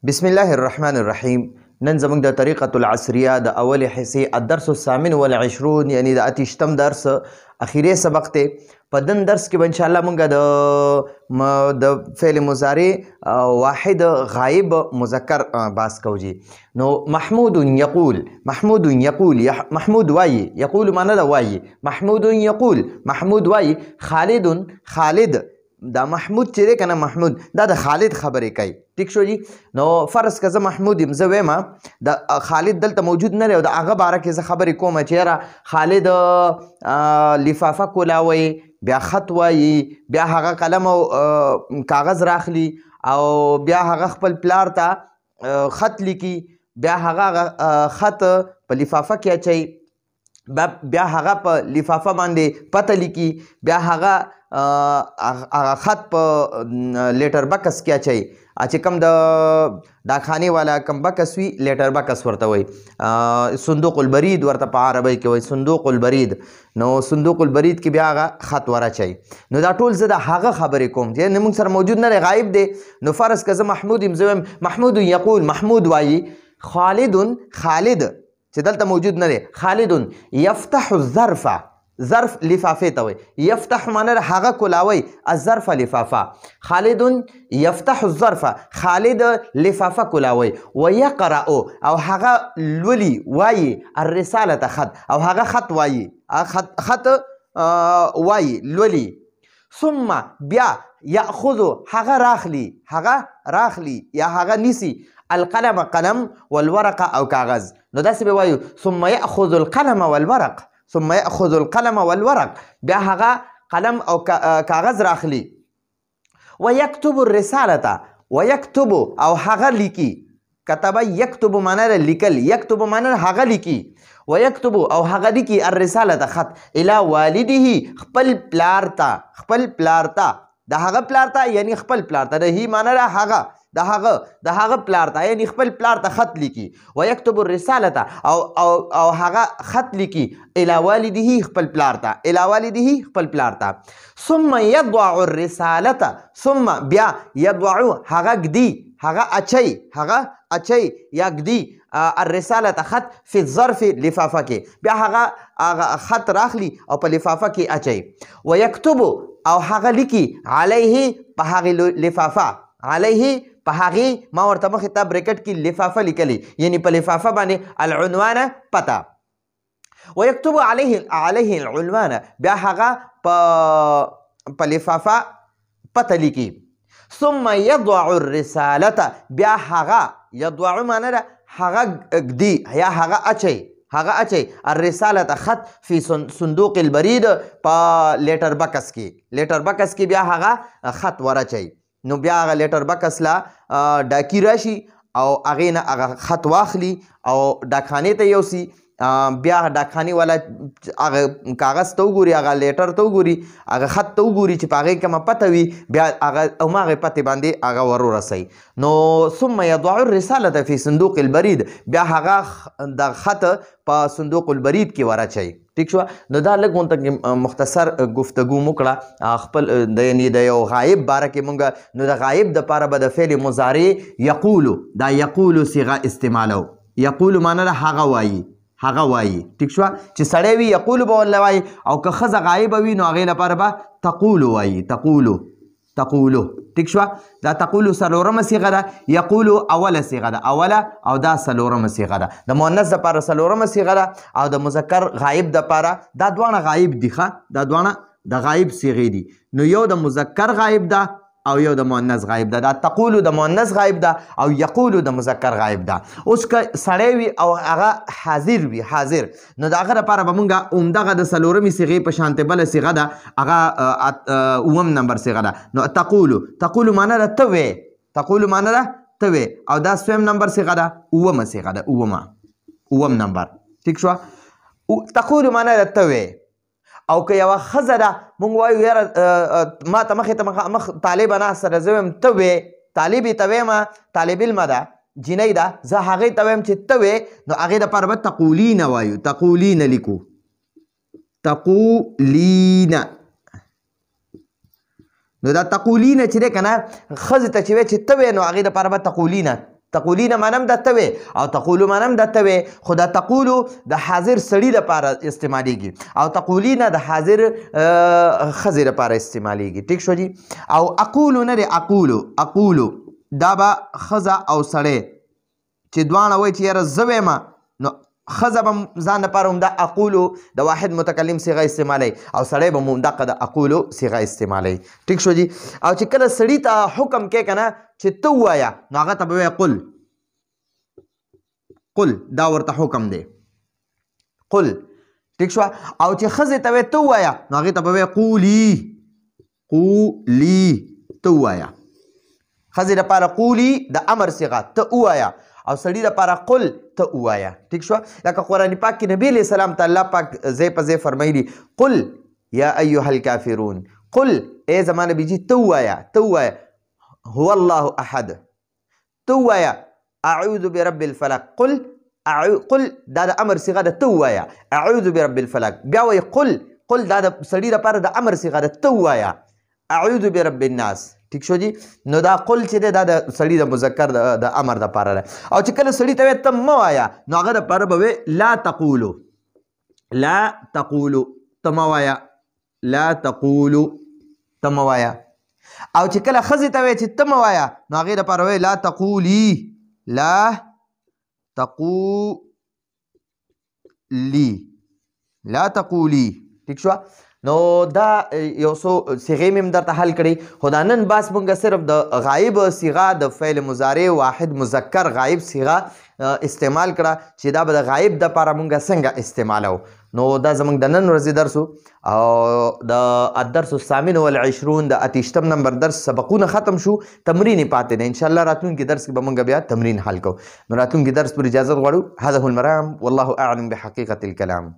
بسم الله الرحمن الرحیم. نن زموږ د طریقة العصریه د اول حصې الدرس الثامن والعشرون یعنی د اتشتم درس اخیری سبق ته. په دن درس کې به انشاءالله مونږ د فعل مضارع واحد غایب مذکر باس کوو جی. نو محمود یقول، محمود یقول، محمود وایي، یقول معنی ده وایي، محمود یقول، محمود وایي، خالد، خالد دا محمود چې دی که نه محمود دا د خالد خبرې کوي. ټیک شو جی. نو فرض که زه محمود یم، زه وایم د خالد دلته موجود نه دی او د هغه باره کې زه خبرې کوم چې یاره خالد لفافه کولاوي، بیا خط وایي، بیا هغه قلم او کاغذ راخلي او بیا هغه خپل پلار ته خط لیکي، بیا هغه خط په لفافه کې اچوي، بیا هغه په لفافه باندې پته لیکي، بیا هغه خط په لیټر بکس کې اچوي. چې کوم د ډاکخانې والا کوم بکس وي لیټر بکس ورته وایي، صندوق البرید ورته په عربی کې وایي، صندوق البرید. نو صندوق البرید کې بیا هغه خط ورچوي. نو دا ټول زه د هغه خبرې کوم چې موږ سره موجود نه دی، غایب دی. نو فرض که زه محمود یم، زه وایم محمود یقول، محمود وایي، خالد، خالد چې دلته موجود نه دی، خالد یفتح الظرف، ظرف لفافه ته وایي، یفتح معنی هغه کولاوي، الظرف لفافه، خالد یفتح الظرف، خالد لفافه کولاوي، ويقرأ او هغه لولي وایي، الرساله خط او هغه خط وایي، خط وایي لولي، ثم بیا یاخذ هغه راخلی، هغه راخلی یا هغه نیسی، القلم قلم والورق او کاغذ. نو داسې به وایو ثم یاخذ القلم والورق، ثم یاخذ القلم والورق، بیا هغه قلم او کاغذ راخلی، ویکتب الرسالة، ویکتب او هغه لیکي، کتب یکتب معنی لیکل، یکتب معنی هغه لیکي، ویکتب او هغه لیکي الرسالة خط الی والده خپل پلار ته، خپل پلار ته، د هغه پلار ته یعنی خپل پلار ته، د هی معنی هغه د هغه پلار ته یعنی خپل پلار ته خط لیکي، ویکتب الرسالة او هغه خط لیکي الی والده خپل پلار ته، الی والده خپل پلار ته، ثم یضع الرسالة، ثم بیا یضع هغه ږدي، هغه اچي، هغه اچي یا ږدي الرسالة خط فی الظرف لفافه کې، بیا هغه خط راخلی او په لفافه کې اچي، ویکتب او هغه لیکي علیه په هغې لفافه، علیه په هغې ما ورته مخې ته بریکټ کې لفافه لیکلي یعنی په لفافه باندې العنوان پته، ویکتب علیه العنوان بیا هغه په لفافه پته لیکي، ثم یضع الرسالة بیا هغه یضع معنی ده هغه ږدي یا هغه اچي، هغه اچي الرسالة خط فی صندوق البرید په لیټر بکس کې، لیټر بکس کې بیا هغه خط ورچي. نو بیا هغه لیټر بکس لا ډاکي راشي او هغې نه هغه خط واخلي او ډاکخانې ته یوسي، بیا ډاکخانې والا هغه کاغذ ته وګوري، هغه لیټر ته وګوري، هغه خط ته وګوري چې په هغې کومه پته وي، بیا هغه هماغې پتې باندې هغه ور ورسوي. نو ثم یضع الرسالة فی صندوق البرید بیا هغه د خط په صندوق البرید کې ورچوي. ٹھیک شو. نو دا لږ غونته مختصر گفتگو موکړه خپل یعنی د یو غایب باره کې مونږ. نو د غایب دپاره به د فعل مضارع یقولو، دا یقولو صیغه استعمالو، یقولو معنی ده هغه وایي، هغه وایي. ټیک شوه. چې سړی وي یقولو به ورله وایي او که ښځه غایبه وي نو هغې لپاره به تقولو وایي، تقولو، تقولو. ټیک شوه. دا تقولو څلورمه صیغه ده، یقولو اوله صیغه ده، اوله او دا څلورمه صیغه ده. د مؤنث دپاره څلورمه صیغه ده او د مذکر غایب دپاره دا دواړه غایب دي ښه، دا دواړه د غایب صیغې دي. نو یو د مذکر غایب ده او یو د مؤنث غایب ده. دا تقولو د مؤنث غایب ده او یقولو د مذکر غایب ده. اوس که سړی وي او هغه حاضر وي، حاضر، نو د هغه لپاره به مونږ همدغه د څلورمې صیغې په شانتې بله صیغه ده، هغه اووم نمبر صیغه ده. نو تقولو، تقولو معنی ده ته وې، تقولو معنی ده ته وې، او دا سویم نمبر صیغه ده، اوومه صیغه ده، اووم نمبر. ټیک شوه. تقولو معنی ده ته وې. او که یوه ښځه ده مونږ وایو یاره ما ته مخې ته مخ طالبه ناسته ده، زه وایم ته وې، طالبې ته وایم، طالب علمه ده، جینۍ ده، زه هغې ته وایم چې ته وې، نو هغې دپاره به تقولینه وایو، تقولینه لیکو، تقولینه. نو دا تقولینه چې دی که نه ښځې ته چې وایي چې ته وې نو هغې دپاره به تقولینه تقولین مانم د ته او تقولو مانم د ته خو دا تقولو د حاضر سړي لپاره استعمالیږي او تقولین د حاضر ښځې لپاره استعمالیږي. ټیک شو جی. او اقولو نه دی اقولو دا به ښځه او سړی چې دواړه وایي چې یاره زه وایم نو ښځه به ځان لپاره هم دا اقولو د واحد متکلم صیغه استعمالی او سړی به هم دقه د اقولو صیغه استعمالی. ټیک شو جی. او چې کله سړي ته حکم کې که نه چې ته ووایه نو هغه ته به وایه قل دا ورته حکم دی قل. ټیک شوه. او چې ښځې ته وایه ته ووایه نو هغې ته به وایه قولي ته ووایه. ښځې لپاره قولي د امر صیغه ته ووایه او سړي لپاره قل ته ووایه. ټیک شوه. لکه قرآن پاک کې نبی علیه السلام ته الله پاک ځای په ځای فرمایلي قل یا ایها الکافرون قل ای زما نبي جي ته ووایه هو الله احد ته ووایه اعوذ برب الفلق قل دا د امر صيغه ده ته ووایه اعوذ برب الفلق. بیا وایي قل دا د سړي لپاره د امر صيغه ده ته ووایه اعوذ برب الناس. ٹھیک شو جی. نو دا قل چې دی دا د سړي د مذکر د امر دپاره ده. او چې کله سړي ته وایي ته مه وایه نو هغه دپاره به وایي لا تقولو ته مه وایه ته مه وایه. او چې کله ښځې ته وایي چې ته مه وایه نو هغې دپاره وایي لا تقولي. ٹھیک شوه. نو دا یو څو صیغې مې هم درته حل کړي خو دا نن بس مونږ صرف د غایب صیغه د فعل مضارع واحد مذکر غایب صیغه استعمال کړه چې دا به د غایب دپاره مونږ څنګه استعمالو. نو دا زمونږ د نن ورځې درس او د الدرس الثامن والعشرون د 28 نمبر درس سبقونه ختم شو. تمرین پاتې دی انشاءالله راتلونکي درس کې به مونږ بیا تمرین حل کوو. نو راتلونکي درس پر اجازت غواړو. هذا هو المرام والله اعلم بحقیقة الكلام.